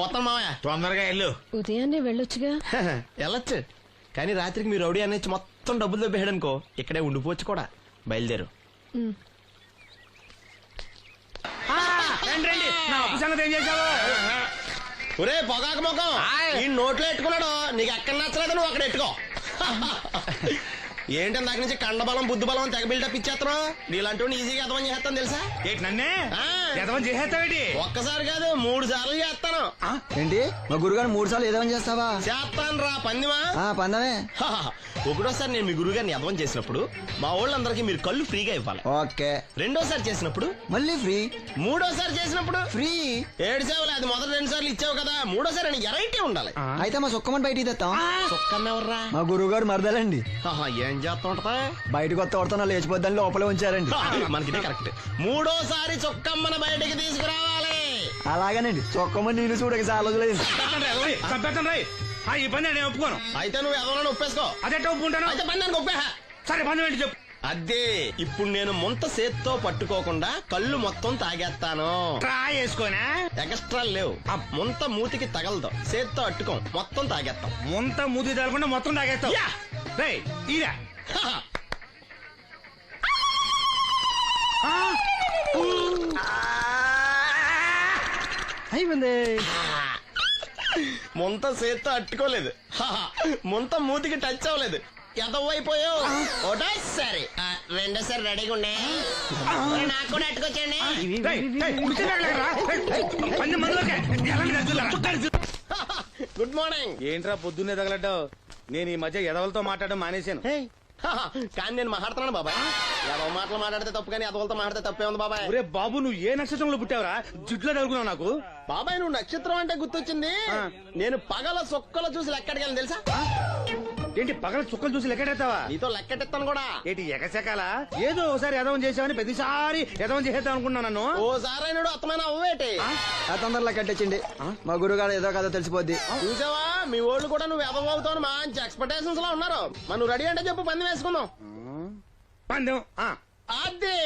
వస్తాను మావయ్య. తొందరగా వెళ్ళు. ఉదయాన్నే వెళ్ళొచ్చుగా. వెళ్ళొచ్చు, కానీ రాత్రికి మీరు రౌడీ అనేది మొత్తం డబ్బులు దొబ్బేయడం అనుకో, ఇక్కడే ఉండిపోవచ్చు కూడా. బయలుదేరు. ఒరే పొగాకు ముఖం, ఈ నోట్లో ఎట్టుకున్నాడు. నీకు ఎక్కడ నచ్చలేదు, నువ్వు అక్కడ ఎట్టుకో. ఏంటంటే దాని నుంచి కండబలం బుద్ధి బలం తెగ బిల్డప్ ఇచ్చేస్తున్నావు. నీలాంటి ఈజీగా ఎదవని చేస్తాను తెలుసా? ఏంటి నన్నే ఎదవని చేసేస్తావేంటి? ఒక్కసారి కాదు 3 సార్లు చేస్తాను. ఏంటి మా గురుగారు 3 సార్లు ఎదవని చేస్తావా? చేస్తాను రా పందిమా. పందమే. ఒకటోసారి నేను మీ గురువు గారిని ఎదవని చేసినప్పుడు మా వాళ్ళందరికీ మీరు కళ్ళు ఫ్రీగా ఇవ్వాలి. ఓకే. రెండోసారి చేసినప్పుడు మళ్ళీ ఫ్రీ. మూడోసారి చేసినప్పుడు ఫ్రీ. 7 సేవలు అది మొదటి 2 సార్లు ఇచ్చావు కదా, మూడోసారి ఎరైటీ ఉండాలి. అయితే మా సుక్కమని బయటికి తెస్తాం. సుక్కమ్మెవర్రా? మా గురువు గారు మరదలండి. ఏం చేస్తా ఉంటదా? బయటకు వస్తా కొడతా లేచిపోద్దని లోపలే ఉంచారండి. మనకిదే కరెక్ట్. మూడోసారి చొక్కమ్మని బయటికి తీసుకురావాలి. అలాగేనండి. చొక్కమని నేను చూడక చాలా రోజులేదు. ఈ పని నేను ఒప్పుకోను. అయితే నువ్వు ఎవరైనా ఒప్పేసుకో. అదే ఒప్పుకుంటాను. అయితే పని దానికి ఒప్పే. సరే పని ఏంటి చెప్పు. అదే ఇప్పుడు నేను ముంత చేత్తో పట్టుకోకుండా కళ్ళు మొత్తం తాగేస్తాను. ట్రై చేసుకోనా? ఎక్స్ట్రా లేవు. ముంత మూతికి తగలదు, చేత్తో అట్టుకోం, మొత్తం తాగేస్తాం. ముంత మూతి తగలకుండా మొత్తం తాగేస్తాం. ఇదా అయిపోయింది. ముంత చేత్తో అట్టుకోలేదు, ముంత మూతికి టచ్ అవ్వలేదు, ఎదవైపోయావు. ఒకటోసారి రెండోసారి రెడీగా ఉండే. నాకు కూడా అట్టుకొచ్చండి. Good morning. ఏంట్రా పొద్దున్నే తగలడ్డావు? నేను ఈ మధ్య ఎదవలతో మాట్లాడడం మానేశాను. కానీ నేను మాట్లాడుతున్నాను బాబాయ్. ఎదవ మాటలు మాట్లాడితే తప్పు, కానీ ఎదవలతో మాట్లాడితే తప్పే ఉంది బాబాయ్. ఒరే బాబు, నువ్వు ఏ నక్షత్రంలో పుట్టావురా? జుట్లో తగులుకున్నావు నాకు. బాబాయ్ నువ్వు నక్షత్రం అంటే గుర్తొచ్చింది. నేను పగల సొక్కలు చూసి లెక్కడికి తెలుసా? ఏంటి పగల చుక్కలు చూసి లెక్కెడతావా? నీతో లెక్కెట్టిస్తాను కూడా. ఏంటి ఎగసెకాల? ఏదో ఒకసారి ఎదవం చేసావని ప్రతిసారి ఎదవం చేసేద్దాం అనుకున్నా నన్ను. ఓసారి అయినాడు అత్తమైన అవ్వేటి. తొందరలో కట్టొచ్చండి. మా గురుగారు ఏదో కదా తెలిసిపోద్ది. చూసావా, మీ వాళ్ళు కూడా నువ్వు ఎదవవుతావు మంచి ఎక్స్పెక్టేషన్స్ లో ఉన్నారు. మరి నువ్వు రెడీ అంటే చెప్పు, పందెం వేసుకుందాం. పందెం అది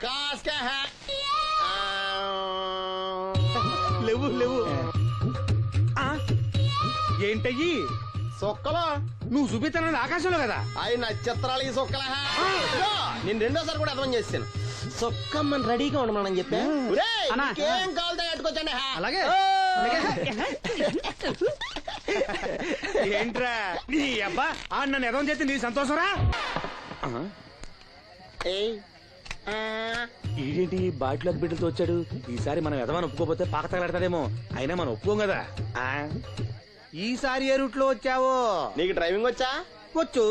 కాస్క లేవు లేవు. ఏంటయ్యి సొక్కలో నువ్వు చూపిస్తానది ఆకాశంలో కదా? అవి నక్షత్రాలు ఈ సొక్కల. నేను రెండోసారి కూడా అర్థం చేస్తాను. సొక్కమ్మని రెడీగా ఉండమని చెప్పా. ఏం కావాలి కట్టుకోవచ్చండి. అలాగే. ఏంట్రా నీ అబ్బా నన్ను ఎదవం చేస్తే నీ సంతోషరా? ఏంటి బాటిలోకి బిడ్డలతో వచ్చాడు? ఈసారి మనం ఎదవని ఒప్పుకోపోతే పాక తగలాడతాడేమో. అయినా మనం ఒప్పుకోం కదా. ఈసారి ఏ రూట్ లో వచ్చావో? నీకు డ్రైవింగ్ వచ్చా? వచ్చు.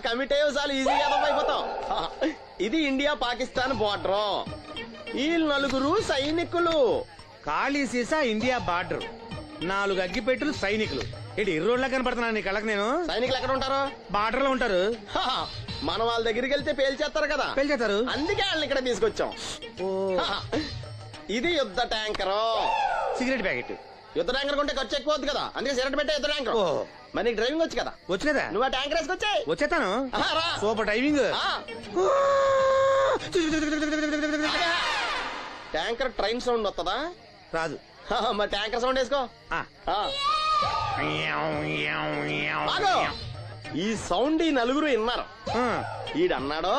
కమిట్ అయ్యో చాలు, ఈజీగా అయిపోతావు. ఇది ఇండియా పాకిస్తాన్ బోర్డర్. ఈ 4 సైనికులు. ఖాళీ సీసా ఇండియా బార్డర్, 4 అగ్గిపెట్టులు సైనికులు. ఏంటి ఇర్రోడ్లా కనపడుతున్నా నీ కళ్ళకి నేను? సైనికులు ఎక్కడ ఉంటారు? బార్డర్ లో ఉంటారు. మనం వాళ్ళ దగ్గరికి వెళ్తే పేల్చేస్తారు కదా. పేల్చేస్తారు. అందుకే వాళ్ళని ఇక్కడ తీసుకొచ్చాం. ఇది యుద్ధ ట్యాంకర్. Cigarette packet. యుద్ధ ట్యాంకర్ కొంటే ఖర్చు ఎక్కువ అవుతుంది కదా, అందుకే సిగరెట్ పెట్టే యుద్ధ ట్యాంకర్. మరి నీకు డ్రైవింగ్ వచ్చు కదా? వచ్చు కదా. నువ్వు ఆ ట్యాంకర్ వేసుకొచ్చాయి. వచ్చేస్తాను. Super driving. Tanker train sound వస్తుందా? రాదు. మరి ట్యాంకర్ సౌండ్ వేసుకో. ఈ సౌండ్ ఈ 4 విన్నారు. ఈడన్నాడు,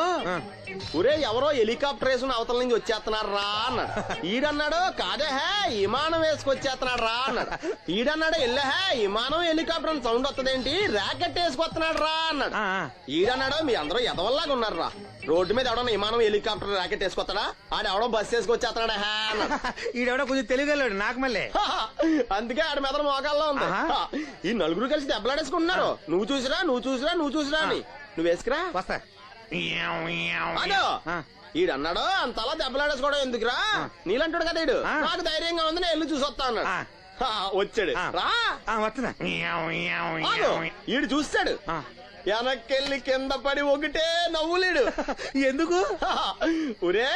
ఒరే ఎవరో హెలికాప్టర్ వేసుకుని అవతల నుంచి వచ్చేస్తున్నారు రా అన్నాడు. ఈడన్నాడు, కాదే విమానం వేసుకొచ్చేస్తున్నాడు రా అన్నాడు. ఈడన్నాడు, ఎల్లహే విమానం హెలికాప్టర్ అని సౌండ్ వస్తుందేంటి, ర్యాకెట్ వేసుకొస్తున్నాడు రా అన్నాడు. ఈడన్నాడు, మీ అందరూ ఎదవల్లాగా ఉన్నారు రా, రోడ్డు మీద ఎవడన్నా విమానం హెలికాప్టర్ ర్యాకెట్ వేసుకొస్తాడా? ఆడెవడో బస్సు వేసుకొచ్చేస్తున్నాడా అన్నాడు. ఈడెవడో కొంచెం తెలియగలడు నాకు మళ్ళీ. అందుకే ఆడ మీద మోకాల్లో ఉంది. ఈ 4 కలిసి దెబ్బలాడేసుకుంటున్నారు. నువ్వు చూసిరా అని. నువ్వు వేసుకురా. వస్తా. ఈడన్నాడు, అంతలా దెబ్బలాడేసుకోవడం ఎందుకురా, నీలంటాడు కదా ఈడు. నాకు ధైర్యంగా ఉంది, నేను వెళ్ళి చూసి వస్తా అన్నాడు. వచ్చాడు రా. వస్తున్నా. ఈడు చూస్తాడు, వెనక్కెళ్ళి కింద పడి ఒకటే నవ్వులేడు. ఎందుకు? ఒరే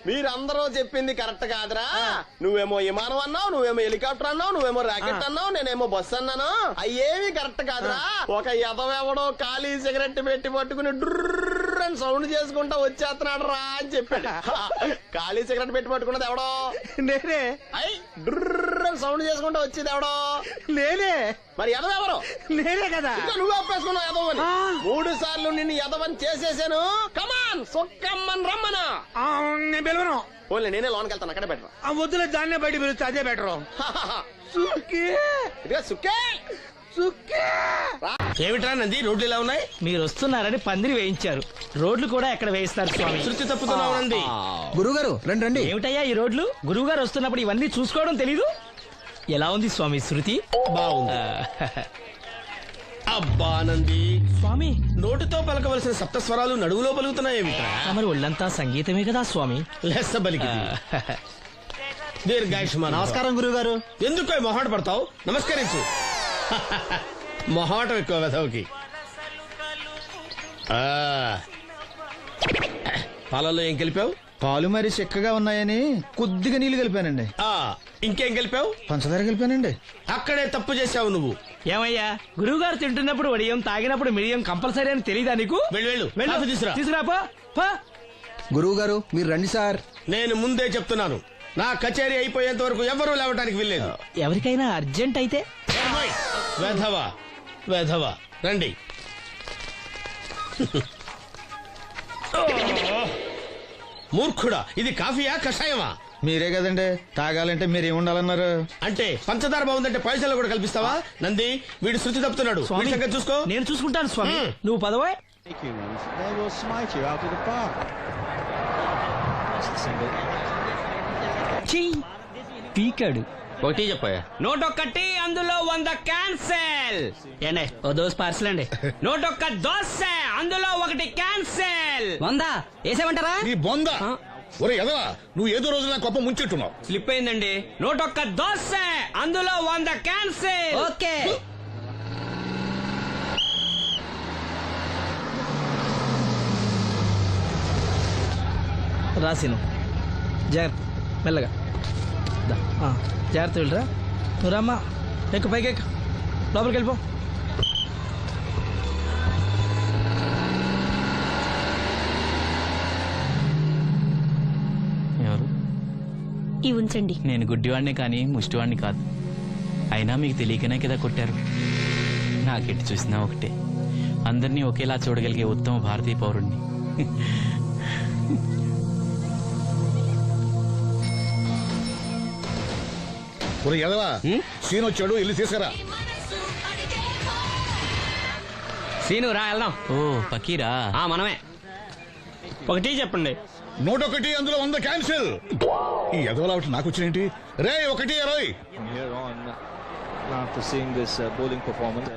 మీరందరూ చెప్పింది కరెక్ట్ కాదురా. నువ్వేమో విమానం అన్నావు, నువ్వేమో హెలికాప్టర్ అన్నావు, నువ్వేమో రాకెట్ అన్నావు, నేనేమో బస్సు అన్నాను. అయ్యేమి కరెక్ట్ కాదురా. ఒక ఎదవెవడో ఖాళీ సిగరెట్ పెట్టి పట్టుకుని డుర్ర్ అని సౌండ్ చేసుకుంటా వచ్చేస్తున్నాడు రా అని చెప్పాడు. ఖాళీ సిగరెట్ పెట్టి పట్టుకున్నది ఎవడో? నేనే. అయ్ డుర్ర్ అని సౌండ్ చేసుకుంటూ వచ్చేది ఎవడో? నేనే. మరి ఎదవెవరు? నేనే కదా. ఇంకా నువ్వు అప్పేసుకున్నావు ఎదవని. ఆ. 3 సార్లు నిన్ను ఎదవని చేసేసాను. కమాన్ సుక్కమ్మన్ రమ్మనా. ఆ, నేను పిలవను. ఓన్లీ నేనే లోన్కి వెళ్తాను, అక్కడే బెటర్. ఆ వద్దులే, దాన్నే బయట పిలుస్తా, అదే బెటరు. సుక్కే ఇదిగా సుక్కే సుక్కే. ఏమిట్రా నంది, రోడ్లు ఇలా ఉన్నాయి? మీరు వస్తున్నారని పందిరి వేయించారు. రోడ్లు కూడా ఎక్కడ వేయిస్తారు స్వామి? శృతి తప్పుతున్నావు నంది. గురుగారు రండి రండి. ఏమిటయ్యా ఈ రోడ్లు? గురువు గారు వస్తున్నప్పుడు ఇవన్నీ చూసుకోవడం తెలీదు? ఎలా ఉంది స్వామి శృతి? బాగుంది. అబ్బా నంది, స్వామి నోటితో పలకవలసిన సప్తస్వరాలు నడువులో పలుకుతున్నాయేమిట్రా? మరి ఒళ్ళంతా సంగీతమే కదా స్వామి. లెస్స బలికి దీర్ఘాయుష్మాన్. నమస్కారం గురుగారు. ఎందుకో మొహాట పడతావు? నమస్కరించు. మొహాటం ఎక్కువ వెధవుకి. పాలల్లో ఏం కలిపావు? పాలు మరి చిక్కగా ఉన్నాయని కొద్దిగా నీళ్లు కలిపానండి. ఇంకేం కలిపావు? పంచదార కలిపానండి. అక్కడే తప్పు చేశావు నువ్వు. ఏమయ్యా, గురువు గారు తింటున్నప్పుడు వడియం, తాగినప్పుడు మిడియం కంపల్సరీ అని తెలీదా నీకు? వెళ్ళు కాఫీ తీసురా. తీసుకురాపో. గురువు గారు మీరు రండి సార్. నేను ముందే చెప్తున్నాను, నా కచేరీ అయిపోయేంత వరకు ఎవరూ లేవటానికి వెళ్ళలేదు. ఎవరికైనా అర్జెంట్ అయితే వెధవా వెధవా రండి. మూర్ఖుడా, ఇది కాఫీయా కషాయమా? మీరే కదండి తాగాలంటే మీరేముండాలన్నారు? అంటే పంచదార బాగుందంటే పైసలు కూడా కల్పిస్తావా? నంది, వీడు శృతి తప్పుతున్నాడు. వీడి సంగతి చూసుకో. నేను చూసుకుంటాను స్వామి. నువ్వు పదవే. They will smite you out of the park. పీకాడు. ఒకటి చెప్పాయా? 101 అందులో 100 క్యాన్సెల్. ఏండే ఓ దోస్ పార్సల్ అండి. 101 దోశ అందులో 1 క్యాన్సెల్. 100 వేసేమంటారా? నీ బొంద. ఒరే ఎదవా, నువ్వు ఏదో రోజు నా కొప్ప ముంచెట్టున్నావు. స్లిప్ అయిందండి. 101 దోశ అందులో 100 క్యాన్సెల్. ఓకే. రాసిను జాగ్రత్త, మెల్లగా జాగ్రత్త వెళ్ళరా. నువ్వు రామ్మా, ఎక్కు పైకి ఎక్కు, లోపలికి వెళ్ళిపో. ఎవరు? ఇవి ఉంచండి. నేను గుడ్డివాడిని కానీ ముష్టివాడిని కాదు. అయినా మీకు తెలియకనే కదా కొట్టారు. నాకెట్టి చూసినా ఒకటే, అందరినీ ఒకేలా చూడగలిగే ఉత్తమ భారతీయ పౌరుణ్ణి. ఒరే ఎదవా, సీన్ వచ్చాడు, వెళ్ళి తీసుకురా. సీను రా వెళ్దాం. ఓ పకీరా, మనమే. ఒకటి చెప్పండి. 101 అందులో 100 క్యాన్సిల్. ఈ ఎదవలా ఒకటి నాకు వచ్చినేంటి? రే 1-20. From here on, after seeing this bowling performance,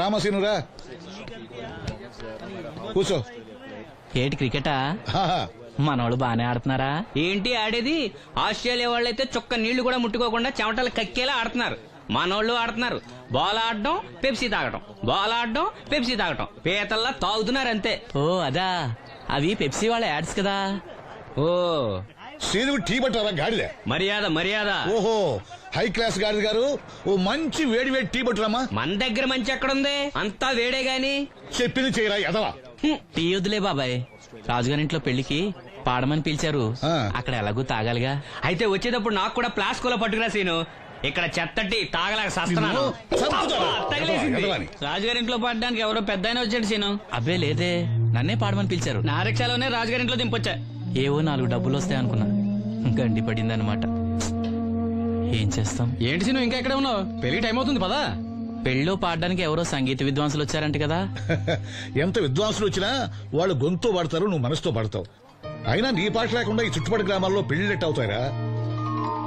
రామసీను రా, కూర్చో. ఏటి క్రికెటా? ఆహా. మనోళ్ళు బానే ఆడుతున్నారా? ఏంటి ఆడేది? ఆస్ట్రేలియా వాళ్ళైతే చొక్క నీళ్లు కూడా ముట్టుకోకుండా చెమటలు కక్కేలా ఆడుతున్నారు. మనోళ్ళు ఆడుతున్నారు బాల్ ఆడడం, పెప్సీ తాగటం, బాల్ ఆడడం, పెప్సీ తాగటం, పీతల్లా తాగుతున్నారు అంతే. ఓ అదా, అవి పెప్సీ వాళ్ళ యాడ్స్ కదా. ఓ సీను టీ పట్టారా గాడిలే? మర్యాద మర్యాద. ఓహో, హై క్లాస్ గాడి గారు, ఓ మంచి వేడి వేడి టీ పట్టురామా. మన దగ్గర మంచి ఎక్కడుంది? అంతా వేడే గాని. చెప్పింది చేయరా ఎదవా. టీ వద్దులే బాబాయ్, రాజుగారింట్లో పెళ్లికి పాడమని పిలిచారు. ఆ. అక్కడ ఎలాగూ తాగాలిగా. అయితే వచ్చేటప్పుడు నాకు కూడా ప్లాస్కోలో పట్టుకురా సీను. ఇక్కడ చెత్తటి తాగలేక సస్తున్నాను. చంపుతారా? తగిలేసింది. ఎదవని. రాజుగారింట్లో పడడానికి ఎవరో పెద్ద ఆయన వచ్చాడు సీను. అబ్బే లేదే, నన్నే పాడమని పిలిచారు. నా రిక్షాలోనే రాజుగారింట్లో దింపొచ్చా. ఏవో 4 డబ్బులు వస్తాయనుకున్నా, గండి పడిందనమాట. ఏం చేస్తాం? ఏంటి సీను ఇంకా ఎక్కడ ఉన్నావు? పెళ్లి టైం అవుతుంది పదా. పెళ్ళిలో పాడడానికి ఎవరో సంగీత విద్వాంసులు వచ్చారంట కదా. ఎంత విద్వాంసులు వచ్చినా వాళ్ళు గొంతు పడతారు, నువ్వు మనసుతో పడతావు. అయినా నీ పాట లేకుండా ఈ చుట్టుపక్కల గ్రామాల్లో పెళ్లినట్టు అవుతాయిరా.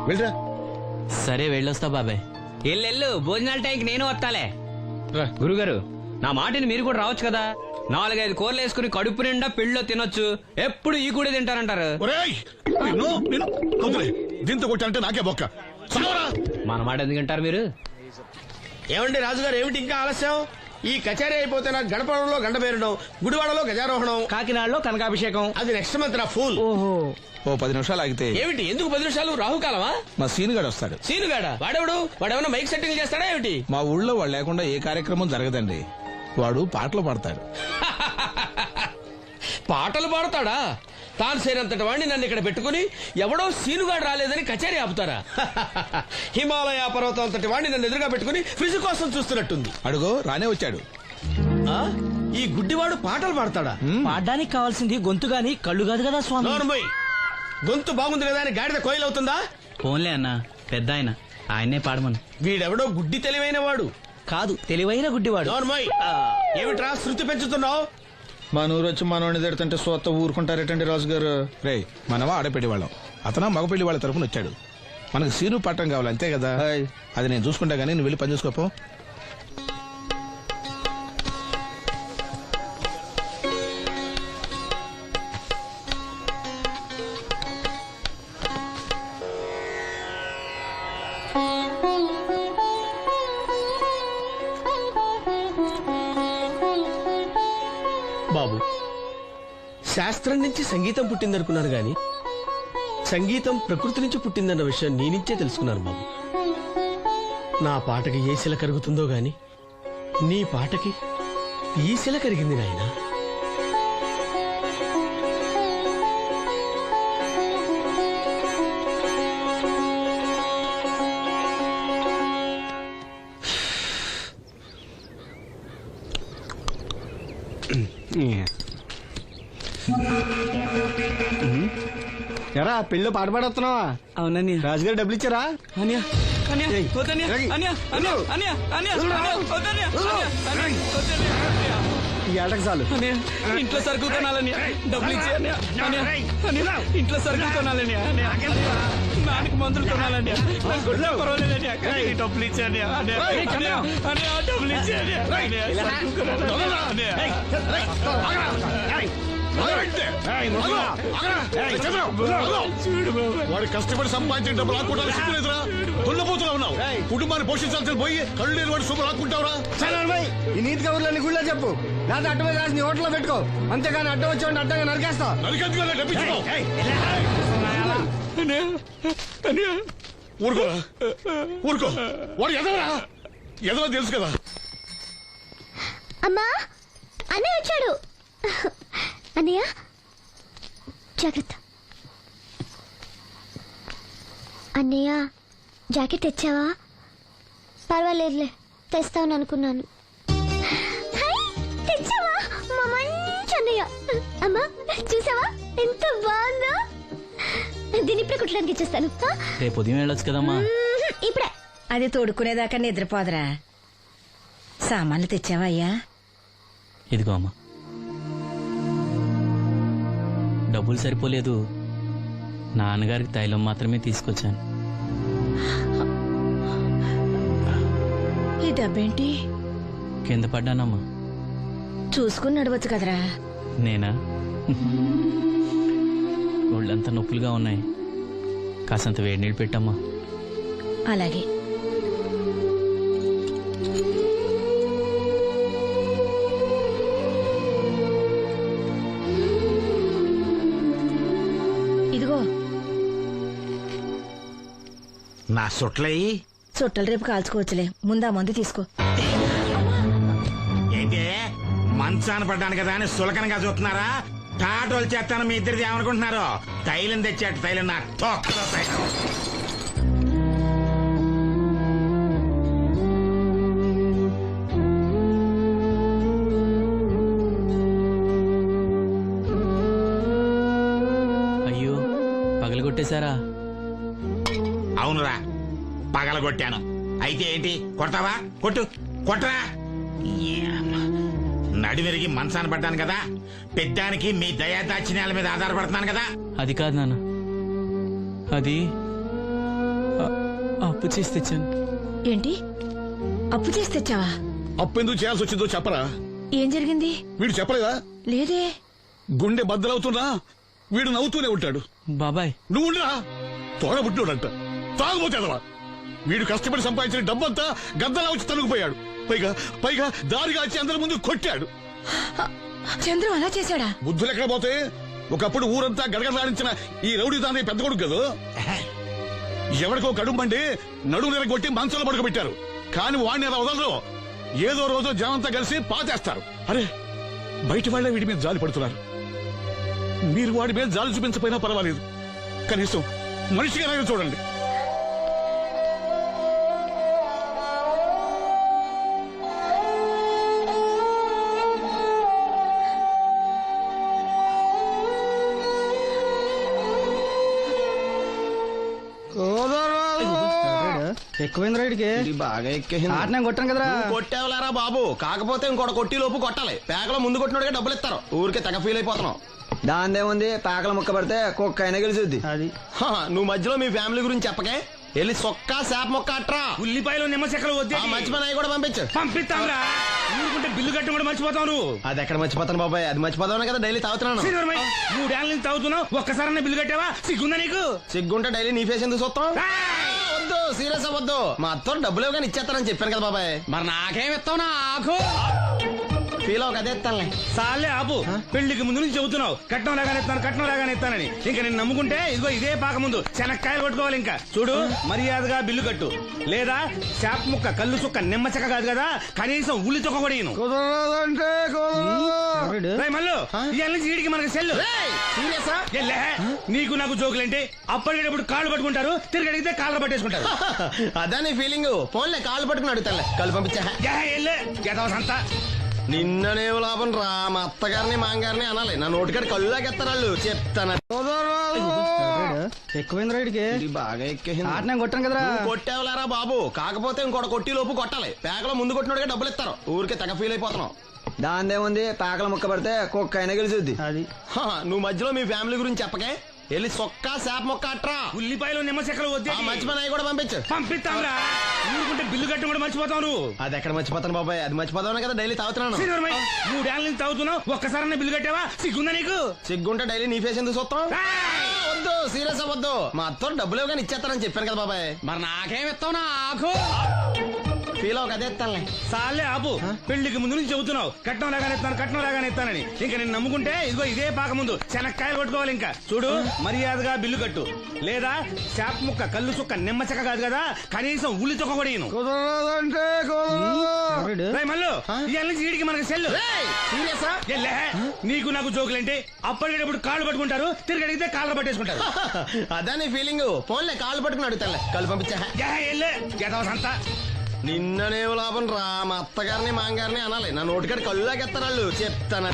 వెళ్ళరా. సరే వెళ్ళొస్తా బాబాయ్. ఎల్లెళ్ళు, భోజనాల టైంకి నేను వస్తాలే. గురుగారు, నా మాటిని మీరు కూడా రావచ్చు కదా. 4-5 కూరలు వేసుకుని కడుపు నిండా పెళ్ళిలో తినొచ్చు. ఎప్పుడు ఈ కూడా తింటారంటారు. ఒరేయ్, నిన్ను వదిలే. దీంతో కొట్టాలంటే నాకే బొక్క. సావరా. మన మాట ఎందుకు తింటారు మీరు? ఏమండి రాజుగారు, ఏమిటి ఇంకా ఆలస్యం? ఈ కచేరీ అయిపోతే నాకు గణపవరంలో గంట పేరడం, గుడివాడలో గజారోహణం, కాకినాడలో కనకాభిషేకం. అది నెక్స్ట్ మంత్ నా ఫూల్. ఓహో, ఓ 10 నిమిషాలు ఆగితే ఏమిటి, ఎందుకు 10 నిమిషాలు? రాహుకాలమా? మా సీనుగాడు వస్తాడు. సీనుగాడా? వాడేమన్నా మైక్ సెట్టింగ్ చేస్తాడా ఏమిటి? మా ఊళ్ళో వాడు లేకుండా ఏ కార్యక్రమం జరగదండి. వాడు పాటలు పాడతాడు. పాటలు పాడతాడా? తాను సేనంతటి వాడిని నన్ను ఇక్కడ పెట్టుకుని ఎవడో సీనుగాడు రాలేదని కచేరీ ఆపుతారా? హిమాలయ పర్వతం అంతటి వాడిని నన్ను ఎదురుగా పెట్టుకుని ఫ్రిజ్ కోసం చూస్తున్నట్టుంది. అడుగో రానే వచ్చాడు. ఆ? ఈ గుడ్డివాడు పాటలు పాడతాడా? పాడడానికి కావాల్సింది గొంతు గాని కళ్ళు కాదు కదా స్వామి. నోర్మోయ్, గొంతు బాగుంది కదా అని గాడిద కోయిలవుతుందా? ఫోన్లే అన్న, పెద్ద ఆయన, ఆయనే పాడమను. వీడెవడో గుడ్డి తెలివైన వాడు కాదు, తెలివైన గుడ్డివాడు. నోర్మోయ్, ఏమిట్రా శృతి పెంచుతున్నావు? మన ఊరు వచ్చి మనోడిని తిడుతుంటే సొత్త ఊరుకుంటారేటండి రాజు గారు. రే మనమా ఆడపెళ్లి వాళ్ళం, అతను మగపెళ్లి వాళ్ళ తరఫున వచ్చాడు. మనకు సీను పట్టం కావాలి అంతే కదా. అది నేను చూసుకుంటా గానీ నువ్వు వెళ్ళి పని చూసుకోపో. బాబు, శాస్త్రం నుంచి సంగీతం పుట్టిందనుకున్నాను గాని సంగీతం ప్రకృతి నుంచి పుట్టిందన్న విషయం నీ నుంచే తెలుసుకున్నాను బాబు. నా పాటకి ఏ శిల కరుగుతుందో గాని నీ పాటకి ఈ శిల కరిగింది నాయనా. ఎరా పెళ్ళి పాట పాడుతున్నావా? అవునని రాజుగారు డబ్బులు ఇచ్చారా? ఈ ఏటకు చాలు. ఇంట్లో సరుకులు కొనాలని డబ్బులు ఇచ్చి ఇంట్లో సరుకులు కొనాలని నానికి మందులు కొనాలని డబ్బులు ఇచ్చాను డబ్బులు ఇచ్చాను. వాడు కష్టపడి సంపాదించిన డబ్బులు ఆకుంటారు సిగ్గులేదురా? దున్నపోతున్నా ఉన్నావు. కుటుంబాన్ని పోషించాల్సిన పోయి కళ్ళు లేని వాడు శుభ్రం ఆకుంటావురా? ఈ నీతి కబుర్లన్నీ గుళ్ళో చెప్పు, లేదా అడ్డమే రాసి నీ హోటల్లో పెట్టుకో. అంతేగాని అడ్డం వచ్చి అడ్డంగా నరికేస్తా. నరికెందుకు డబ్బిచ్చుకో. ఊరుకోరా, ఊరుకో. వాడు ఎదవరా? ఎదవ తెలుసు కదా. అమ్మా, అన్నయ్య వచ్చాడు. అన్నయ్య జాగ్రత్త. అన్నయ్య జాకెట్ తెచ్చావా? పర్వాలేదులే, తెస్తావని అనుకున్నాను. తెచ్చావా? మా మంచి అన్నయ్య. అమ్మా చూసావా ఎంత బాగుందో? దీన్ని ఇప్పుడే కుట్టడానికి ఇచ్చేస్తాను. రేపు ఉదయం వెళ్ళొచ్చు కదమ్మా. ఇప్పుడే. అది తోడుకునేదాకా నిద్రపోదరా. సామాన్లు తెచ్చావా అయ్యా? ఇదిగో అమ్మా. డబ్బులు సరిపోలేదు, నాన్నగారికి తైలం మాత్రమే తీసుకొచ్చాను. ఈ డబ్బేంటి? కింద పడ్డానమ్మా. చూసుకుని నడవచ్చు కదరా. నేనా? ఒళ్ళంతా నొప్పులుగా ఉన్నాయి, కాసంత వేడి నీళ్ళు పెట్టమ్మా. అలాగే. ఇదిగో నా సొట్లయి చుట్టలు రేపు కాల్చుకోవచ్చులే, ముందా మందు తీసుకో. ఏంటి మంచాన పడ్డాను కదా అని సులకనగా చూస్తున్నారా? టాటోలు చేస్తాను మీ ఇద్దరిది ఏమనుకుంటున్నారు? తైలం తెచ్చాడు, తైలం నా తొక్కలో తైలం. అయ్యో, పగలగొట్టేశారా? అవునురా, పగలగొట్టాను. అయితే ఏంటి, కొడతావా? కొట్టు, కొట్టరా. నడివిరిగి మంచాన పడ్డాను కదా, పెద్దానికి మీ దయాదాక్షిణ్యాల మీద ఆధారపడుతున్నాను కదా. అది కాదు నాన్న, అది అప్పు చేసి తెచ్చాను. ఏంటి, అప్పు చేసి తెచ్చావా? అప్పు ఎందుకు చేయాల్సి వచ్చిందో చెప్పరా? ఏం జరిగింది? వీడు చెప్పలేదా? లేదే. గుండె బద్దలవుతున్నా వీడు నవ్వుతూనే ఉంటాడు. బాబాయ్ నువ్వు ఉండరా, తోడబుట్టినోడంట, తాగుపోతేదవా. వీడు కష్టపడి సంపాదించిన డబ్బంతా గద్దలా వచ్చి తనుకుపోయాడు. పైగా పైగా దారిగా వచ్చి అందరి ముందు కొట్టాడు. చంద్రు అలా చేశాడా? బుద్ధులు ఎక్కడ పోతే, ఒకప్పుడు ఊరంతా గడగడలాడించిన ఈ రౌడీ దాని పెద్ద కొడుకు కదా. ఎవరికో కడుంబండి నడుము నిరగొట్టి మంచంలో పడుకోబెట్టారు. కాని వాడిని అలా వదలరు. ఏదో రోజు జనంతా కలిసి పాతేస్తారు. అరే, బయట వాళ్ళే వీడి మీద జాలి పడుతున్నారు. మీరు వాడి మీద జాలి చూపించకపోయినా పర్వాలేదు, కనీసం మనిషిగా చూడండి. ఎక్కువైంది రైడ్కి బాగా ఎక్కేసింది. ఆటనే కొట్టాను కదరా. కొట్టేవలేరా బాబు, కాకపోతే ఇంకోటి కొట్టి లోపు కొట్టాలి. పేకలో ముందు కొట్టినోడిగా డబ్బులు ఇస్తారు. ఊరికే తెగ ఫీల్ అయిపోతున్నావు. దాందేముంది, పేకల ముక్క పడితే కుక్క అయినా గెలిచుద్ది. అది నువ్వు మధ్యలో మీ ఫ్యామిలీ గురించి చెప్పకే. వెళ్ళి సొక్క శాప మొక్క అట్రా. ఉల్లిపాయలు నిమ్మ చెక్కలు వద్దే. మంచి పని అవి కూడా పంపించు. పంపిస్తాంరా. ఊరుకుంటే బిల్లు కట్టి కూడా మర్చిపోతావు నువ్వు. అది ఎక్కడ మర్చిపోతాను బాబాయ్, అది మర్చిపోతాను కదా డైలీ తాగుతున్నాను. 3 ఏళ్ళ నుంచి తాగుతున్నావు, ఒక్కసారన్నా బిల్లు కట్టావా? సిగ్గుందా నీకు? సిగ్గుంటే డైలీ నీ ఫేస్ ఎందుకు చూస్తాం? వద్దు, సీరియస్ అవ్వద్దు. మా అత్తో డబ్బులు కానీ ఇచ్చేస్తానని చెప్పాను కదా బాబాయ్. మరి నాకేం ఇస్తావు నాకు? ఫీల్ అవ్వక అదే ఇస్తానులే. సాలే ఆపు. పెళ్లికి ముందు నుంచి చెబుతున్నావు కట్నం లాగానే ఇస్తాను, కట్నం లాగానే ఇస్తానని. ఇంకా నేను నమ్ముకుంటే ఇదిగో ఇదే పాక ముందు శనక్కాయలు కొట్టుకోవాలి. ఇంకా చూడు, మర్యాదగా బిల్లు కట్టు, లేదా చేప ముక్క కళ్ళు చుక్క నిమ్మ చెక్క కాదు కదా, కనీసం ఉల్లి చుక్క కూడా ఇయ్యను. మళ్ళీ ఇవాళ నుంచి వీడికి మనకి సెల్లు. నీకు నాకు జోకులంటే అప్పటికేటప్పుడు కాళ్ళు పట్టుకుంటారు, తిరిగి అడిగితే కాళ్ళు పట్టేసుకుంటారు. అదే నీ ఫీలింగ్. ఫోన్లే కాళ్ళు పట్టుకుని అడుగుతానులే, కళ్ళు పంపించా. సంతా నిన్ననేవు లాభం రా. మా అత్తగారిని మాంగారిని అనాలి, నా నోటికాడి కళ్ళులాగెత్తారు వాళ్ళు. చెప్తాను. ఎక్కువైంది రైడ్కి బాగా ఎక్కేసింది. ఆటనే కొట్టాను కదరా. కొట్టేవలేరా బాబు, కాకపోతే ఇంకోటి కొట్టి లోపు కొట్టాలి. పేకలో ముందు కొట్టినోడిగా డబ్బులు ఇస్తారు. ఊరికే తెగ ఫీల్ అయిపోతున్నావు. దాందేముంది, పేకల ముక్క పడితే కుక్క అయినా గెలిచుద్ది. అది నువ్వు మధ్యలో మీ ఫ్యామిలీ గురించి చెప్పకే. వెళ్ళి సొక్క శాప మొక్క అట్రా. ఉల్లిపాయలు నిమ్మ చెక్కలు వద్దే. మంచి పని అవి కూడా పంపించు. పంపిస్తాంరా. ఊరుకుంటే బిల్లు కట్టి కూడా మర్చిపోతావు నువ్వు. అది ఎక్కడ మర్చిపోతాను బాబాయ్, అది మర్చిపోతాను కదా డైలీ తాగుతున్నాను. 3 ఏళ్ళ నుంచి తాగుతున్నావు, ఒక్కసారన్నా బిల్లు కట్టావా? సిగ్గుందా నీకు? సిగ్గుంటే డైలీ నీ ఫేస్ ఎందుకు చూస్తాం? వద్దు, సీరియస్ అవ్వద్దు. మా అత్తో డబ్బులు కానీ ఇచ్చేస్తానని చెప్పాను కదా బాబాయ్. మరి నాకేం ఇస్తావు నాకు? ఫీల్ అవ్వక అదే ఇస్తానులే. సాలే ఆపు. పెళ్లికి ముందు నుంచి చెబుతున్నావు కట్నం లాగానే ఇస్తాను, కట్నం లాగానే ఇస్తానని. ఇంకా నేను నమ్ముకుంటే ఇదిగో ఇదే పాక ముందు శనక్కాయలు కొట్టుకోవాలి. ఇంకా చూడు, మర్యాదగా బిల్లు కట్టు, లేదా చేప ముక్క కళ్ళు చుక్క నిమ్మ చెక్క కాదు కదా, కనీసం ఉల్లి చుక్క కూడా ఇయ్యను. మళ్ళీ ఇవాళ నుంచి వీడికి మనకి సెల్లు. నీకు నాకు జోకులంటే అప్పటికేటప్పుడు కాళ్ళు పట్టుకుంటారు, తిరిగి అడిగితే కాళ్ళు పట్టేసుకుంటారు. అదే నీ ఫీలింగ్. ఫోన్లే కాళ్ళు పట్టుకుని అడుగుతానులే, కళ్ళు పంపించా. సంతా నిన్ననేవు లాభం రా. మా అత్తగారిని మాంగారిని అనాలి, నా నోటికాడి కళ్ళులాగెత్తారు వాళ్ళు. చెప్తాను.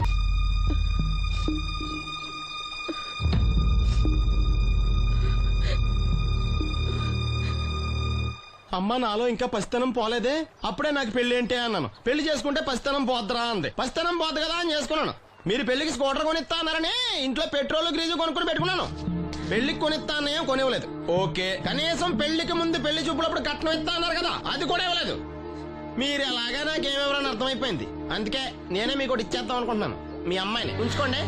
అమ్మ నాలో ఇంకా పసితనం పోలేదే, అప్పుడే నాకు పెళ్లి ఏంటి అన్నాను. పెళ్లి చేసుకుంటే పసితనం పోద్దురా అంది. పసితనం పోద్దు కదా అని చేసుకున్నాను. మీరు పెళ్లికి స్కూటర్ కొనిస్తా అన్నారని ఇంట్లో పెట్రోల్ గ్రీజు కొనుక్కుని పెట్టుకున్నాను. పెళ్లికి కొనిస్తా అన్నయ్య కొనివ్వలేదు. ఓకే, కనీసం పెళ్లికి ముందు పెళ్లి చూపులప్పుడు కట్నం ఇస్తా అన్నారు కదా, అది కూడా ఇవ్వలేదు. మీరు ఎలాగా నాకేమెవరని అర్థమైపోయింది. అందుకే నేనే మీకు ఒకటి ఇచ్చేద్దాం అనుకుంటున్నాను. మీ అమ్మాయిని ఉంచుకోండి.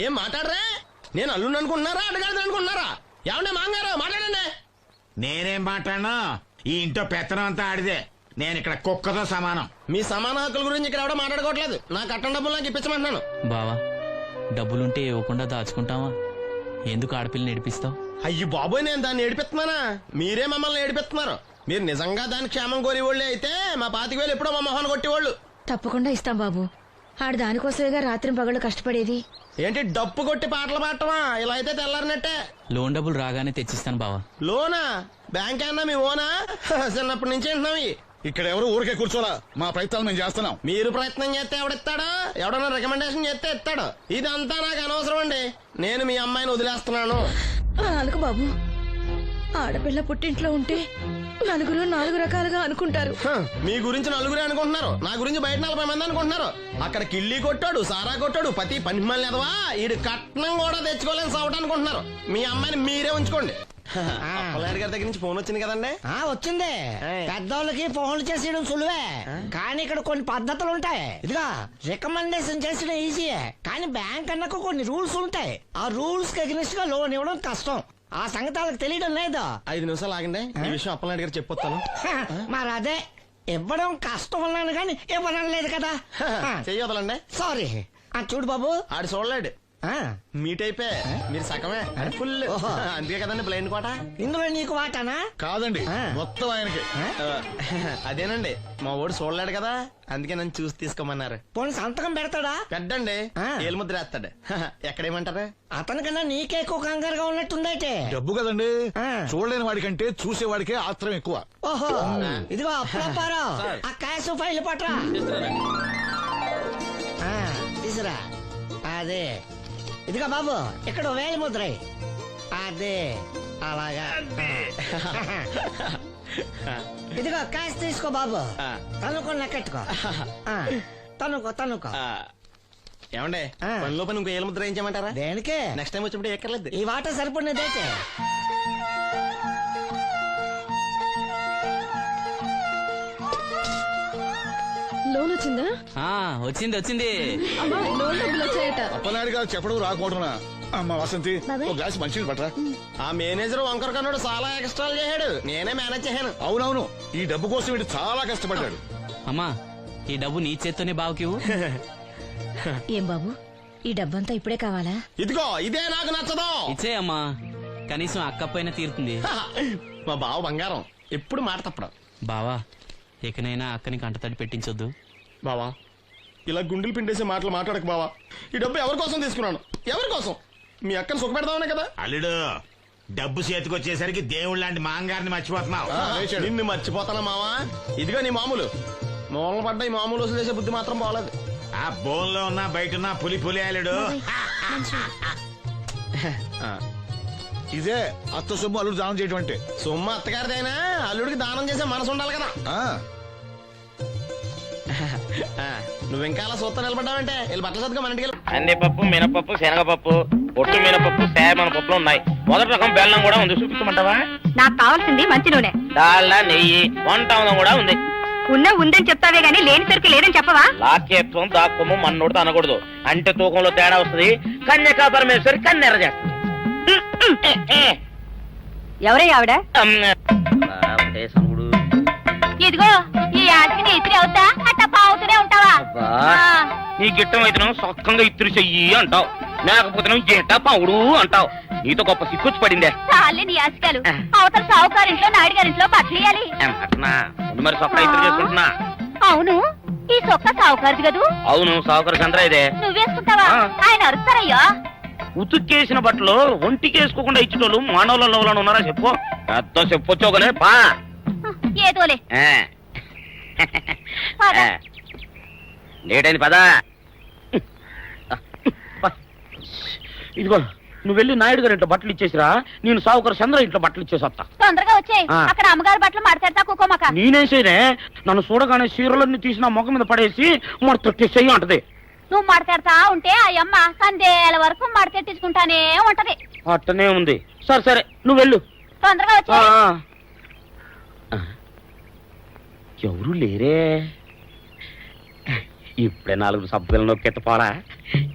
ఏం మాట్లాడరా? నేను అల్లుండి అనుకుంటున్నారా, అడగాలి అనుకుంటున్నారా? ఏమన్నా మాంగారు మాట్లాడండి. నేనేం మాట్లాడను, ఈ ఇంట్లో పెత్తనం అంతా ఆడిదే. నేను ఇక్కడ కుక్కతో సమానం. మీ సమాన హక్కుల గురించి ఇక్కడ ఎవడో మాట్లాడుకోవట్లేదు. నా కట్టం డబ్బులు నాకు ఇప్పించమంటున్నాను. బావా, డబ్బులుంటే ఇవ్వకుండా దాచుకుంటావా? ఎందుకు ఆడపిల్లని ఏడిపిస్తావు? అయ్యి బాబోయ్, నేను దాన్ని ఏడిపిస్తున్నానా? మీరే మమ్మల్ని ఏడిపిస్తున్నారు. మీరు నిజంగా దాని క్షేమం కోరేవాళ్ళే అయితే మా 25,000 ఎప్పుడో మా మొహాన్ని కొట్టేవాళ్ళు. తప్పకుండా ఇస్తాం బాబు. ఆడు దానికోసమేగా రాత్రి పగళ్ళు కష్టపడేది. ఏంటి డప్పు కొట్టి పాటలు పాడటమా? ఇలా అయితే తెల్లారినట్టే. లోన్ డబ్బులు రాగానే తెచ్చిస్తాను బావా. లోనా? బ్యాంక్ అన్నా మీ ఓనా? చిన్నప్పటి నుంచి వింటున్నాం. ఇక్కడ ఎవరు ఊరికే కూర్చోరా, మా ప్రయత్నాలు మేము చేస్తున్నాం. మీరు ప్రయత్నం చేస్తే ఎవడిస్తాడా? ఎవడన్నా రికమెండేషన్ చేస్తే ఇస్తాడు. ఇదంతా నాకు అనవసరం అండి. నేను మీ అమ్మాయిని వదిలేస్తున్నాను. అనుకు బాబు, ఆడపిల్ల పుట్టింట్లో ఉంటే నలుగురు 4 రకాలుగా అనుకుంటారు. మీ గురించి నలుగురే అనుకుంటున్నారు, నా గురించి బయట 40 మంది అనుకుంటున్నారు. అక్కడ కిళ్ళి కొట్టాడు, సారా కొట్టాడు, పతి పని మళ్ళీ ఎదవా, ఈడు కట్నం కూడా తెచ్చుకోలేని సౌట్ అనుకుంటున్నారు. మీ అమ్మాయిని మీరే ఉంచుకోండి. అప్పలనాయుడు గారి దగ్గర నుంచి ఫోన్ వచ్చింది కదండి. వచ్చింది. పెద్దోళ్ళకి ఫోన్లు చేసేయడం సులువే, కానీ ఇక్కడ కొన్ని పద్ధతులు ఉంటాయి. ఇదిగా రికమెండేషన్ చేసడం ఈజీయే, కానీ బ్యాంక్ అన్నకు కొన్ని రూల్స్ ఉంటాయి. ఆ రూల్స్ కి అగ్నిస్ట్ గా లోన్ ఇవ్వడం కష్టం. ఆ సంగతి వాళ్ళకి తెలియడం లేదు. 5 నిమిషాలు ఆగండి, ఈ విషయం అప్పలనాయుడు గారు చెప్పొస్తాను. మరి అదే ఇవ్వడం కష్టం ఉన్నాను కానీ ఇవ్వడం లేదు కదా. చెయ్యొదలండి. సారీ. చూడు బాబు, ఆడు చూడలేడు. మీట్ అయిపోయి మీరు సగమే ఫుల్ ఓహో. అందుకే కదండి బ్లైండ్ కోట. ఇందులో నీకు వాటానా? కాదండి మొత్తం ఆయనకి. అదేనండి మా ఓడు చూడలేడు కదా, అందుకే నన్ను చూసి తీసుకోమన్నారు. పోనీ సంతకం పెడతాడా? పెద్దండి ఏలు ముద్ర వేస్తాడు. ఎక్కడేమంటారు? అతనికన్నా నీకే ఎక్కువ కంగారుగా ఉన్నట్టుందైతే. డబ్బు కదండి, చూడలేని వాడికంటే చూసేవాడికే ఆత్రం ఎక్కువ. ఓహో ఇదిగో అప్పుడప్పారావు, ఆ క్యాష్ ఫైల్ పట్రా. తీసురా. అదే ఇదిగో బాబు, ఇక్కడ వేలి ముద్రై. అదే అలాగా. ఇదిగో క్యాష్ తీసుకో బాబు, తనుకో లెక్కెట్టుకో. తనుకో. ఏమండే పనిలో పని ఇంకో ఏలు ముద్ర ఏం చేయమంటారా? దేనికే? నెక్స్ట్ టైం వచ్చినప్పుడు ఎక్కర్లేదు. ఈ వాట సరిపడినదైతే. లోన్ వచ్చిందా? వచ్చింది అమ్మా, లోన్ డబ్బులు వచ్చాయట. అప్పనాయుడు గారు చెప్పడం రాకపోవడం. అమ్మ వసంతి, ఒక గ్లాస్ మంచినీళ్ళు పట్టరా. ఆ మేనేజర్ వంకర కన్నాడు చాలా ఎక్స్ట్రాలు చేశాడు, నేనే మేనేజ్ చేశాను. అవునవును, ఈ డబ్బు కోసం వీడు చాలా కష్టపడ్డాడు. అమ్మా ఈ డబ్బు నీ చేత్తోనే బావుకి. ఏం బాబు, ఈ డబ్బంతా ఇప్పుడే కావాలా? ఇదిగో ఇదే నాకు నచ్చదు. ఇచ్చే అమ్మా, కనీసం అక్క పైన తీరుతుంది. మా బావ బంగారం, ఎప్పుడు మాట తప్పడం. బావా ఇకనైనా అక్కని కంటతడి పెట్టించొద్దు. బావా ఇలా గుండెలు పిండేసే మాటలు మాట్లాడక బావా. ఈ డబ్బు ఎవరి కోసం తీసుకున్నాను? ఎవరి కోసం? మీ అక్కను సుఖపెడదామనే కదా. అల్లుడు, డబ్బు చేతికొచ్చేసరికి దేవుడు లాంటి మాంగారిని మర్చిపోతున్నావు. నిన్ను మర్చిపోతానా మావా? ఇదిగో నీ మామూలు మూలలు పడ్డ ఈ మామూలు వసూలు చేసే బుద్ధి మాత్రం బాగలేదు. ఆ బోన్లో ఉన్నా బయట ఉన్నా పులి అల్లుడు. ఇదే అత్త సొమ్ము అల్లుడు దానం చేయటం అంటే. సొమ్ము అత్తగారిదైనా అల్లుడికి దానం చేసే మనసు ఉండాలి కదా. నువ్వు ఇంకా అలా సూత్రం నిలబడ్డావంటే వెళ్ళి బట్టల సత్తుగా మన ఇంటికి. కందిపప్పు, మినపప్పు, శనగపప్పు, పొట్టు మినపప్పు, సేమన పప్పులు ఉన్నాయి. మొదటి రకం బెల్లం కూడా ఉంది, చూపించమంటావా? నాకు కావాల్సింది మంచి నూనె, డాల్డా, నెయ్యి, వంట కూడా ఉంది. ఉందని చెప్తావే గానీ లేని సరికి లేదని చెప్పవా? లాక్యత్వం దాక్కుము మన్నోడితో అనకూడదు, అంటే తూకంలో తేడా వస్తుంది. కన్యకా పరమేశ్వరి కన్నెర చేస్తుంది. ఎవరై ఆవిడ? ఇదిగో ఈ ఆటకి ఇస్త్రీ అవుతా అట్ట పావుతూనే ఉంటావా? నీ గిట్టమైతే సొక్కంగా ఇత్తురు చెయ్యి అంటావు, లేకపోతే గిట్ట పావుడు అంటావు. నీతో గొప్ప సిక్కుచ్చి పడిందే. చాలే నీ ఆశకాలు. అవతల సావుకారింట్లో నాయుడు గారింట్లో బట్టలు ఇయ్యాలి. మరి సొక్క ఇత్తురు చేసుకుంటున్నా. అవును, ఈ సొక్క సావుకారిది కదూ? అవును, సావుకారు చంద్ర ఇదే. నువ్వేసుకుంటావా? ఆయన అరుస్తారయ్యా. ఉతుక్కేసిన బట్టలు ఒంటికి వేసుకోకుండా ఇచ్చేటోళ్ళు మానవులలో ఉన్నారా చెప్పు? పెద్ద చెప్పొచ్చోగలే పా. ఏదోలే లేటైంది పదా. ఇదిగో నువ్వు వెళ్ళి నాయుడు గారి ఇంట్లో బట్టలు ఇచ్చేసిరా, నేను సావుకారు చంద్ర ఇంట్లో బట్టలు ఇచ్చేసి వస్తా. తొందరగా వచ్చాయి, అక్కడ అమ్మగారు బట్టలు మడతెడతా కుకోమక. నేనేం చేయనే, నన్ను చూడగానే చీరలన్నీ తీసిన మొక్క మీద పడేసి మడతెట్టేసేయి అంటది. నువ్వు మడతెడతా ఉంటే ఆ అమ్మ సందేల వరకు మడతెట్టించుకుంటానే ఉంటది. అట్టనే ఉంది. సరే సరే నువ్వు వెళ్ళు, తొందరగా వచ్చా. ఎవరు లేరే, ఇప్పుడే 4 సబ్బులు నొక్కెత్త పోరా.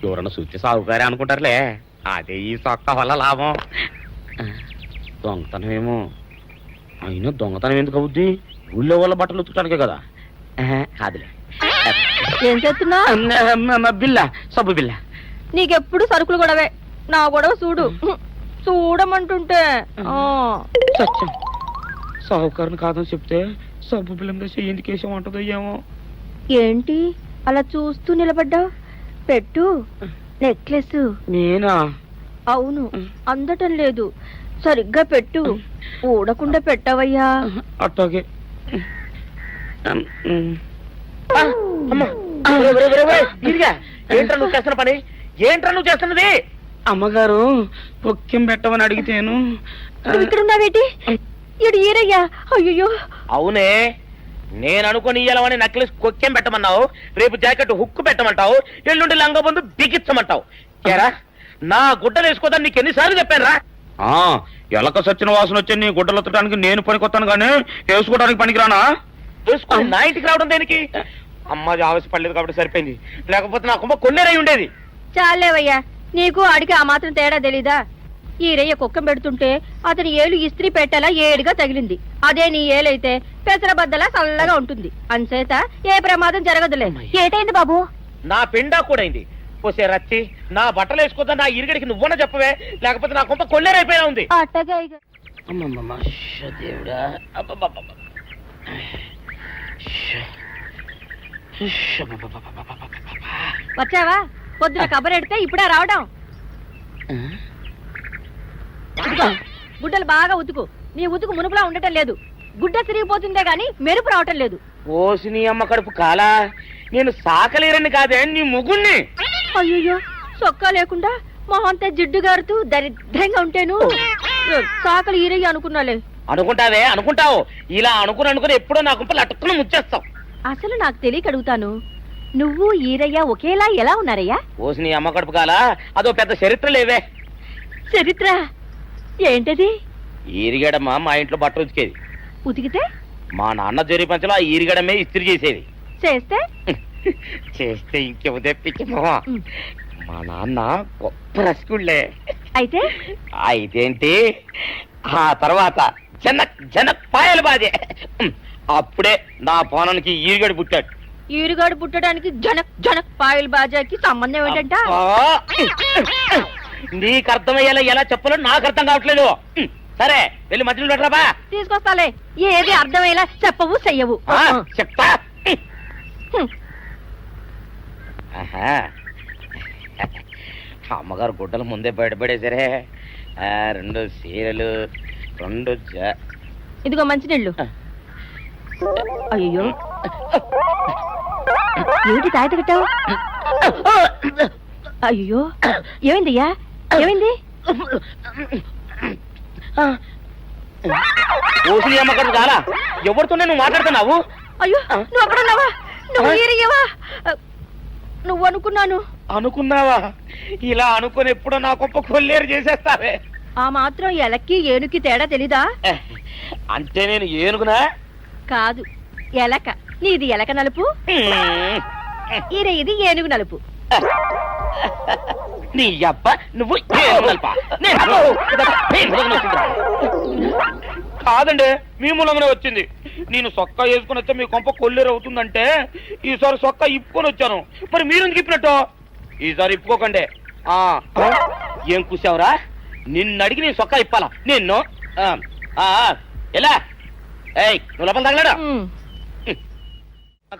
ఎవరన్నా చూస్తే సాగుకారే అనుకుంటారులే. అదే ఈ సొక్క వల్ల లాభం. దొంగతనం ఏమో, అయినా దొంగతనం ఎందుకు అవుద్ది? ఊళ్ళో వాళ్ళ బట్టలు ఉతుకడానికే కదా. అదిలే. ఏం చేస్తున్నా? బిల్ల, సబ్బు బిల్ల. నీకెప్పుడు సరుకులు గొడవే. నా గొడవ చూడు, చూడమంటుంటే. సత్యం, సాహుకారుని కాదని చెప్తే సబ్బు బిల్ల మీద ఎందుకేసం అంటదో ఏమో. ఏంటి అలా చూస్తూ నిలబడ్డా? పెట్టు నెక్లెస్. నేనా? అవును, అందటం లేదు, సరిగ్గా పెట్టు. ఊడకుండా పెట్టవయ్యా. అట్టాగే. ఏంట్రా నువ్వు చేస్తున్న పని? ఏంట్రా నువ్వు చేస్తున్నది? అమ్మగారు పొక్కెం పెట్టమని అడిగితేను. ఇక్కడ ఉన్నావేటి? ఇడు ఈరయ్యా. అయ్యో. అవునే, నేను అనుకుని ఇయ్యాలని నక్లెస్ కొక్కెం పెట్టమన్నావు, రేపు జాకెట్ హుక్కు పెట్టమంటావు, ఎల్లుండి లంగబందు బిగించమంటావు. ఏరా నా గుడ్డలు వేసుకోదాన్ని నీకు ఎన్నిసార్లు చెప్పానురా? ఎలక సచ్చిన వాసన వచ్చి నీ గుడ్డలు ఎత్తడానికి నేను పనికొత్తాను కానీ వేసుకోవడానికి పనికిరానా? వేసుకుని నా ఇంటికి రావడం దేనికి? అమ్మాది ఆవేశపడలేదు కాబట్టి సరిపోయింది, లేకపోతే నా కుమ్మ కొన్నేరై ఉండేది. చాలేవయ్యా, నీకు అడిగి ఆ మాత్రం తేడా తెలీదా? ఈ రయ్య కుక్కం పెడుతుంటే అతని ఏలు ఇస్త్రీ పెట్టేలా ఏడుగా తగిలింది. అదే నీ ఏలైతే పెసరబద్దలా చల్లగా ఉంటుంది. అంచేత ఏ ప్రమాదం జరగదులే. ఏటైంది బాబు? నా పిండా కూడైంది. పోసే రచ్చి నా బట్టలు వేసుకోద్దా నా ఇరుగడికి నువ్వన్నా చెప్పవే, లేకపోతే నా కొంత కొల్లేరైపోయినా ఉంది. అమ్మమ్మమ్మ, దేవుడా, వచ్చావా? పొద్దున కబరెడితే ఇప్పుడే రావడం. గుడ్డలు బాగా ఉతుకు. నీ ఉతుకు మునుపులా ఉండటం లేదు. గుడ్డ తిరిగిపోతుందే గాని మెరుపు రావటం లేదు. ఓసి నీ అమ్మ కడుపు కాలా, నేను సాకలేరని కాదే నీ ముగుణ్ణి. అయ్యో, సొక్కా లేకుండా మొహంతా జిడ్డు గారుతూ దరిద్రంగా ఉంటేను సాకలు ఈరయ్య అనుకున్నాలే. అనుకుంటావే, అనుకుంటావు. ఇలా అనుకుని ఎప్పుడో నా గుంపలు అట్టుకుని ముచ్చేస్తావు. అసలు నాకు తెలియక అడుగుతాను, నువ్వు ఈరయ్య ఒకేలా ఎలా ఉన్నారయ్యా? ఓసి నీ అమ్మ కడుపు కాలా, అదో పెద్ద చరిత్ర లేవే. చరిత్ర ఏంటది? ఈరిగడమ్మ మా ఇంట్లో బట్టలు ఉతికేది. ఉతికితే మా నాన్న జరి పంచలో ఆ ఈరిగడమే ఇస్త్రీ చేసేది. చేస్తే చేస్తే ఇంకెవ తెప్పించమో. మా నాన్న గొప్ప రసికుళ్ళే. అయితేంటి, ఆ తర్వాత జనక్ పాయలు బాధే. అప్పుడే నా పోనానికి ఈరిగడు పుట్టాడు. ఈరుగాడు పుట్టడానికి జనక్ పాయల్ బాజాకి సంబంధం ఏంటంట? నీకు అర్థమయ్యేలా ఎలా చెప్పాలో నాకు అర్థం కావట్లేదు. సరే వెళ్ళి మధ్యలో పెట్టరాబా. తీసుకొస్తాలే. ఏది అర్థమయ్యేలా చెప్పవు చెయ్యవు. చెప్తా. అమ్మగారు గుడ్డలు ముందే బయటపడేసరే. 2 చీరలు, 2 ఇదిగో మంచినీళ్ళు. అయ్యో, ఏంటి తాయత కట్టావు? అయ్యో, ఏమైందయ్యా? ఏమైంది? ఓసి అమ్మగారు చాలా ఎవరితోనే నువ్వు మాట్లాడుతున్నావు? అయ్యో, నువ్వు అక్కడున్నావా? నువ్వు ఈరయ్యవా? నువ్వు అనుకున్నావా? ఇలా అనుకుని ఎప్పుడో నా గొప్ప కొల్లేరు చేసేస్తావే. ఆ మాత్రం ఎలక్కి ఏనుకి తేడా తెలీదా? అంటే నేను ఏనుగునా? కాదు, ఎలక. నీది ఎలక నలుపు, ఇది ఏనుగు నలుపు. నీ అబ్బ నువ్వు కాదండి, మీ మూలంగానే వచ్చింది. నేను సొక్క వేసుకుని వచ్చా మీ కొంప కొల్లేరు అవుతుందంటే ఈసారి సొక్క ఇప్పుకొని వచ్చాను. మరి మీరు ఇప్పినట్టు ఈసారి ఇప్పుకోకండి. ఏం కూసావురా? నిన్ను అడిగి నేను సొక్క ఇప్పాలా? నిన్ను ఎలా నువ్వు లోపల తగలడా?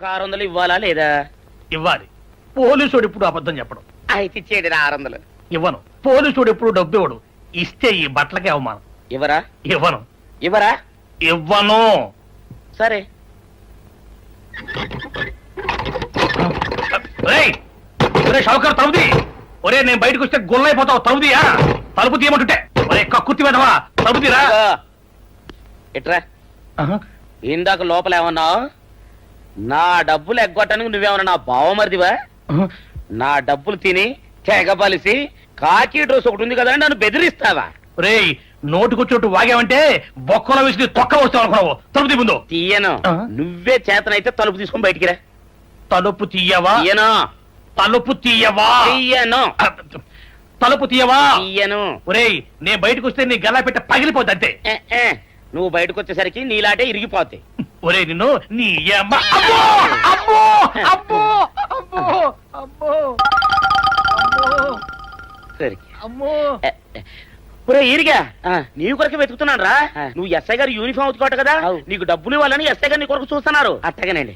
600 ఇవ్వాలా లేదా? ఇవ్వాలి. పోలీసుడు ఇప్పుడు అబద్ధం చెప్పడం. అయితే ఇచ్చేది 600. ఇవ్వను. పోలీసుడు ఎప్పుడు డబ్బు ఇవ్వడు. ఇస్తే ఈ బట్టలకే అవమానం. ఇవ్వరా? ఇవ్వను. సరే. షౌకర్ తలుపుది. ఒరే, నేను బయటకు వస్తే గొల్లైపోతావు. తలుపుదియా? తలుపు తీయమంటుంటే ఒరే కక్కుర్తి వెదవా, తలుపుదిరా. ఎట్రా ఇందాక లోపల ఏమన్నావు? నా డబ్బులు ఎగ్గొట్టడానికి నువ్వేమన్నా నా బావమరిదివా? నా డబ్బులు తిని తెగబలిసి కాకి డ్రెస్ ఒకటి ఉంది కదా నన్ను బెదిరిస్తావా? రే, నోటుకొచ్చోటు వాగావంటే బొక్కలో వేసి తొక్క వస్తావు అనుకున్నావు. తలుపు ముందు తీయను. నువ్వే చేతనైతే తలుపు తీసుకొని బయటికి రా. తలుపు తీయవా? తలుపు తీయవా? తలుపు తీయవా? తీయను. ఒరేయ్, నేను బయటకు వస్తే నీ గల్లా పెట్ట పగిలిపోద్ది అంతే. నువ్వు బయటకు వచ్చేసరికి నీలాటే ఇరిగిపోతాయి. ఒరే, నిన్ను నీ ఇరిగా నీ కొరకు వెతుకుతున్నాను రా. నువ్వు ఎస్ఐ గారు యూనిఫామ్ అవుతుకోట కదా, నీకు డబ్బులు ఇవ్వాలని ఎస్ఐ గారు నీ కొరకు చూస్తున్నారు. అట్టగానండి.